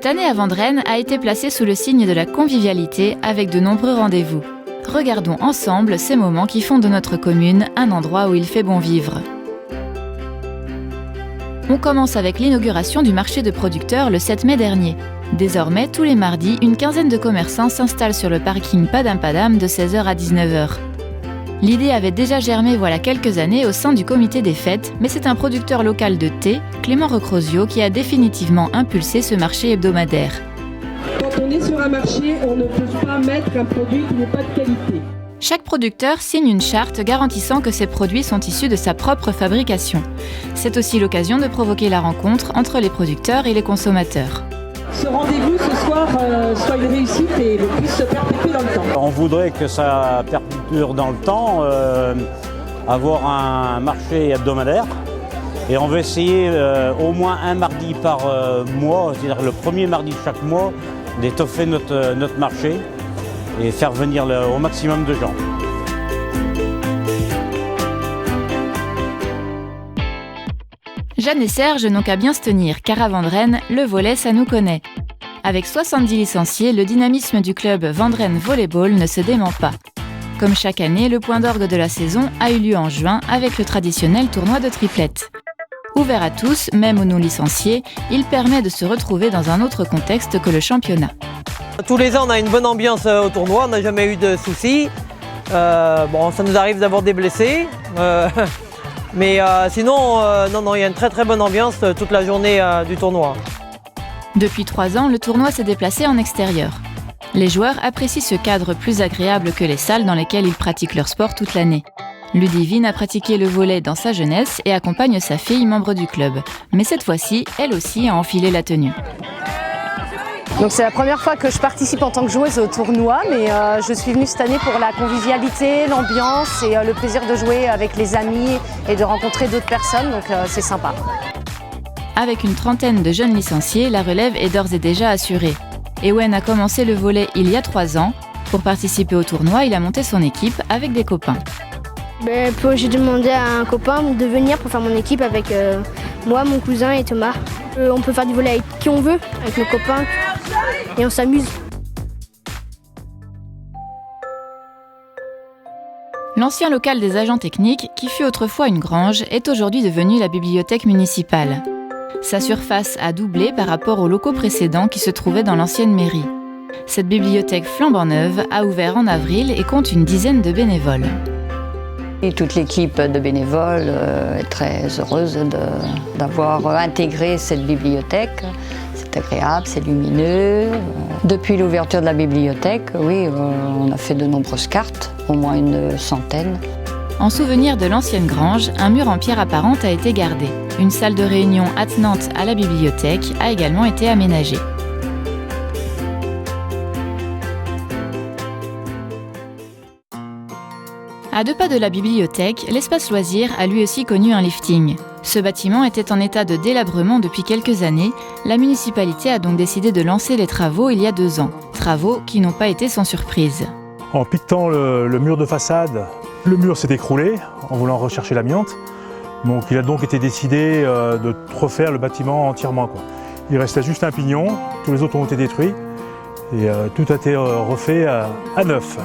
année à Vendrennes a été placée sous le signe de la convivialité avec de nombreux rendez-vous. Regardons ensemble ces moments qui font de notre commune un endroit où il fait bon vivre. On commence avec l'inauguration du marché de producteurs le 7 mai dernier. Désormais, tous les mardis, une quinzaine de commerçants s'installent sur le parking Padam Padam de 16h à 19h. L'idée avait déjà germé voilà quelques années au sein du comité des fêtes, mais c'est un producteur local de thé, Clément Recrosio, qui a définitivement impulsé ce marché hebdomadaire. Quand on est sur un marché, on ne peut pas mettre un produit qui n'est pas de qualité. Chaque producteur signe une charte garantissant que ses produits sont issus de sa propre fabrication. C'est aussi l'occasion de provoquer la rencontre entre les producteurs et les consommateurs. Ce rendez-vous ce soir soit une réussite et puisse se perpétuer dans le temps. On voudrait que ça perdure dans le temps, avoir un marché hebdomadaire. Et on va essayer au moins un mardi par mois, c'est-à-dire le premier mardi de chaque mois, d'étoffer notre marché et faire venir au maximum de gens. Jeanne et Serge n'ont qu'à bien se tenir, car à Vendrennes, le volley, ça nous connaît. Avec 70 licenciés, le dynamisme du club Vendrennes Volleyball ne se dément pas. Comme chaque année, le point d'orgue de la saison a eu lieu en juin avec le traditionnel tournoi de triplettes. Ouvert à tous, même aux non-licenciés, il permet de se retrouver dans un autre contexte que le championnat. Tous les ans, on a une bonne ambiance au tournoi, on n'a jamais eu de soucis. Ça nous arrive d'avoir des blessés. Mais sinon, il y a une très très bonne ambiance toute la journée du tournoi. Depuis 3 ans, le tournoi s'est déplacé en extérieur. Les joueurs apprécient ce cadre plus agréable que les salles dans lesquelles ils pratiquent leur sport toute l'année. Ludivine a pratiqué le volley dans sa jeunesse et accompagne sa fille, membre du club. Mais cette fois-ci, elle aussi a enfilé la tenue. Donc c'est la première fois que je participe en tant que joueuse au tournoi, mais je suis venue cette année pour la convivialité, l'ambiance et le plaisir de jouer avec les amis et de rencontrer d'autres personnes, donc c'est sympa. Avec une trentaine de jeunes licenciés, la relève est d'ores et déjà assurée. Ewen a commencé le volley il y a 3 ans. Pour participer au tournoi, il a monté son équipe avec des copains. J'ai demandé à un copain de venir pour faire mon équipe avec moi, mon cousin et Thomas. On peut faire du volley avec qui on veut, avec nos copains, et on s'amuse. L'ancien local des agents techniques, qui fut autrefois une grange, est aujourd'hui devenu la bibliothèque municipale. Sa surface a doublé par rapport aux locaux précédents qui se trouvaient dans l'ancienne mairie. Cette bibliothèque flambant neuve a ouvert en avril et compte une dizaine de bénévoles. Et toute l'équipe de bénévoles est très heureuse d'avoir intégré cette bibliothèque. C'est agréable, c'est lumineux. Depuis l'ouverture de la bibliothèque, oui, on a fait de nombreuses cartes, au moins une centaine. En souvenir de l'ancienne grange, un mur en pierre apparente a été gardé. Une salle de réunion attenante à la bibliothèque a également été aménagée. À 2 pas de la bibliothèque, l'espace loisirs a lui aussi connu un lifting. Ce bâtiment était en état de délabrement depuis quelques années. La municipalité a donc décidé de lancer les travaux il y a 2 ans. Travaux qui n'ont pas été sans surprise. En piquetant le mur de façade, le mur s'est écroulé en voulant rechercher l'amiante. Donc il a donc été décidé de refaire le bâtiment entièrement. Il restait juste un pignon, tous les autres ont été détruits et tout a été refait à neuf.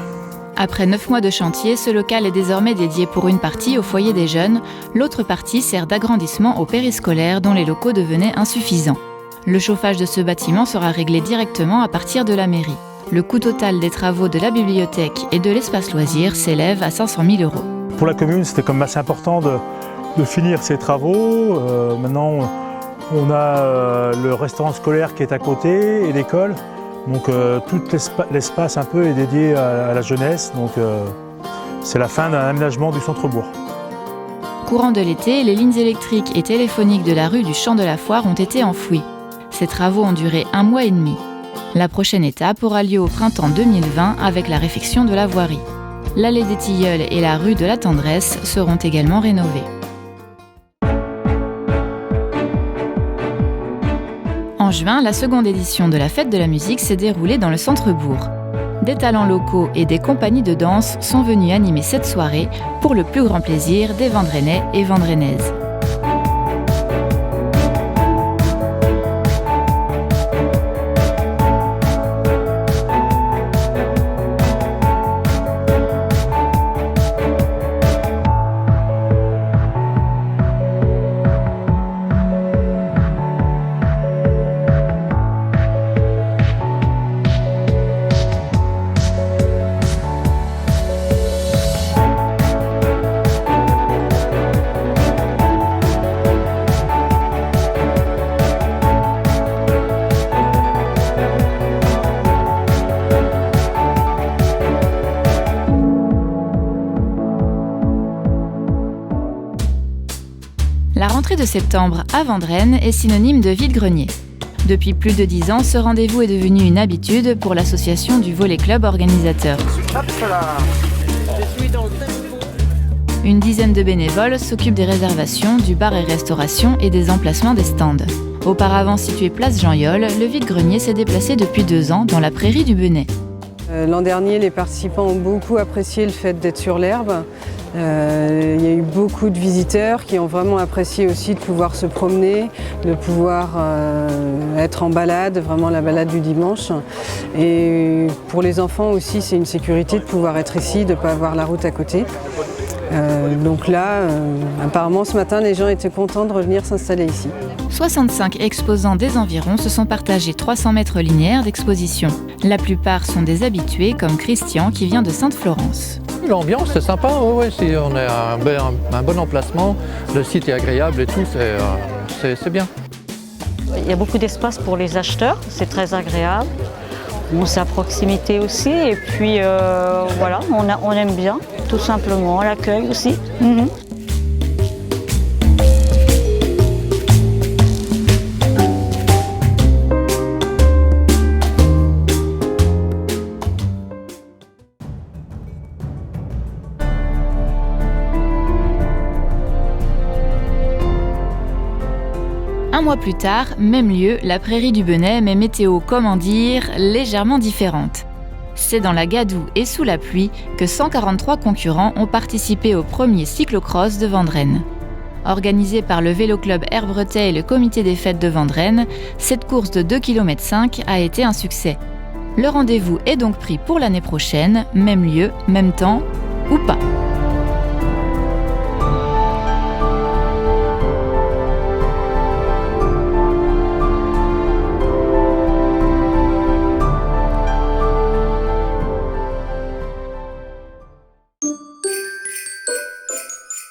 Après 9 mois de chantier, ce local est désormais dédié pour une partie au foyer des jeunes. L'autre partie sert d'agrandissement au périscolaire dont les locaux devenaient insuffisants. Le chauffage de ce bâtiment sera réglé directement à partir de la mairie. Le coût total des travaux de la bibliothèque et de l'espace loisirs s'élève à 500 000 €. Pour la commune, c'était quand même assez important de finir ces travaux. Maintenant, on a le restaurant scolaire qui est à côté et l'école. Donc tout l'espace un peu est dédié à la jeunesse, donc c'est la fin d'un aménagement du centre-bourg. Courant de l'été, les lignes électriques et téléphoniques de la rue du Champ de la Foire ont été enfouies. Ces travaux ont duré 1 mois et demi. La prochaine étape aura lieu au printemps 2020 avec la réfection de la voirie. L'allée des Tilleuls et la rue de la Tendresse seront également rénovées. En juin, la seconde édition de la Fête de la musique s'est déroulée dans le centre-bourg. Des talents locaux et des compagnies de danse sont venus animer cette soirée pour le plus grand plaisir des Vendrennais et Vendrennaises. rentrée de septembre à Vendrennes est synonyme de vide-grenier. Depuis plus de 10 ans, ce rendez-vous est devenu une habitude pour l'association du Volley Club organisateur. Une dizaine de bénévoles s'occupent des réservations, du bar et restauration et des emplacements des stands. Auparavant situé place Jean-Yol, le vide-grenier s'est déplacé depuis 2 ans dans la prairie du Benay. L'an dernier, les participants ont beaucoup apprécié le fait d'être sur l'herbe. Il y a eu beaucoup de visiteurs qui ont vraiment apprécié aussi de pouvoir se promener, de pouvoir être en balade, vraiment la balade du dimanche. Et pour les enfants aussi, c'est une sécurité de pouvoir être ici, de ne pas avoir la route à côté. Donc là, apparemment ce matin, les gens étaient contents de revenir s'installer ici. 65 exposants des environs se sont partagés 300 mètres linéaires d'exposition. La plupart sont des habitués, comme Christian qui vient de Sainte-Florence. L'ambiance c'est sympa, on a un bon emplacement, le site est agréable et tout, c'est bien. Il y a beaucoup d'espace pour les acheteurs, c'est très agréable. C'est à proximité aussi et puis voilà, on aime bien, tout simplement, l'accueil aussi. Un mois plus tard, même lieu, la prairie du Benay, mais météo, comment dire, légèrement différente. C'est dans la gadoue et sous la pluie que 143 concurrents ont participé au premier cyclocross de Vendrennes. Organisé par le Vélo Club Air Bretais et le comité des fêtes de Vendrennes, cette course de 2,5 km a été un succès. Le rendez-vous est donc pris pour l'année prochaine, même lieu, même temps, ou pas.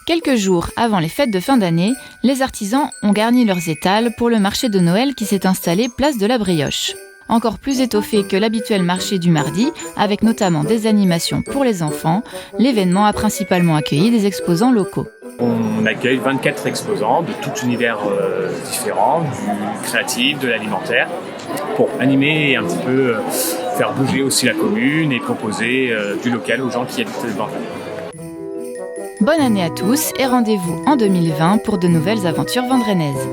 Quelques jours avant les fêtes de fin d'année, les artisans ont garni leurs étals pour le marché de Noël qui s'est installé place de la Brioche. Encore plus étoffé que l'habituel marché du mardi, avec notamment des animations pour les enfants, l'événement a principalement accueilli des exposants locaux. On accueille 24 exposants de tout univers différents, du créatif, de l'alimentaire, pour animer et un petit peu faire bouger aussi la commune et proposer du local aux gens qui habitent Vendrennes. Bonne année à tous et rendez-vous en 2020 pour de nouvelles aventures vendrennaises.